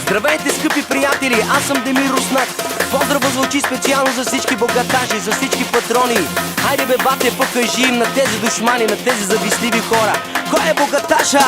Здравейте, скъпи приятели, аз съм Демир Руснак. Поздрава звучи специално за всички богаташи, за всички патрони. Хайде бе, бате, покажи им на тези душмани, на тези завистливи хора кой е богаташа!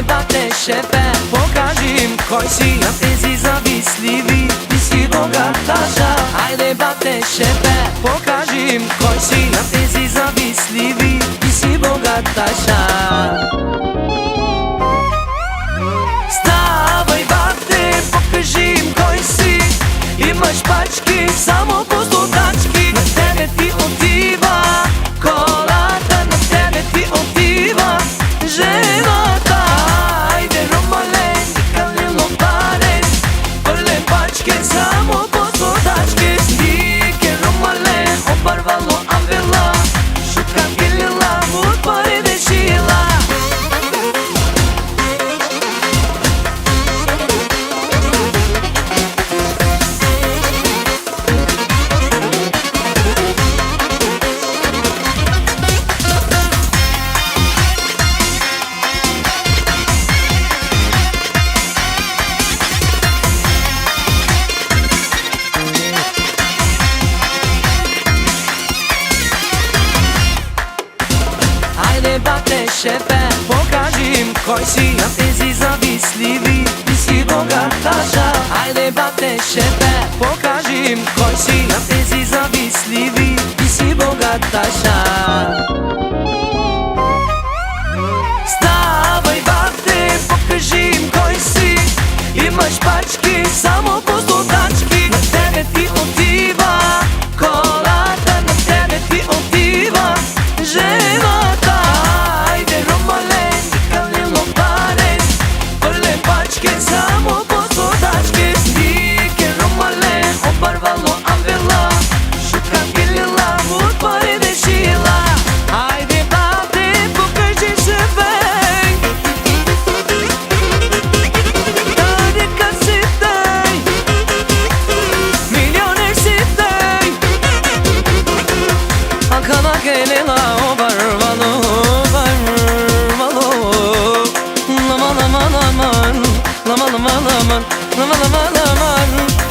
Бате, шефе, покажи им кой си на тези завистливи. Ти си богаташа. Айде, бате, шефе, покажи им кой си на тези завистливи. Ти си богаташа. Ставай, бате, покажи им кой си. Имаш пачки, само пустотачки. На тебе ти отива колата, на тебе ти отива жената. Само пустотачки, стике ромале, обървало авила, шутка гилила, от пари дешила. Бате, шефе, покажи им кой си на тези завистливи. Ти си богаташа. Айде, бате, шефе, покажи им кой си на тези завистливи. Ти си богаташа. Ставай, бате, покажи им кой си. Имаш пачки, само пустотачки. На тебе ти отива колата, на тебе ти отива жената. Само пустотачки, стике ромале, обървало авила, шутка гилила, от пари дешила. Айде, бате, покажи се, бей. Айде, как си тъй, милионер си тъй. Акана гелила, обървало, обървало. Laman, laman, laman, laman, laman, laman, laman, laman, laman.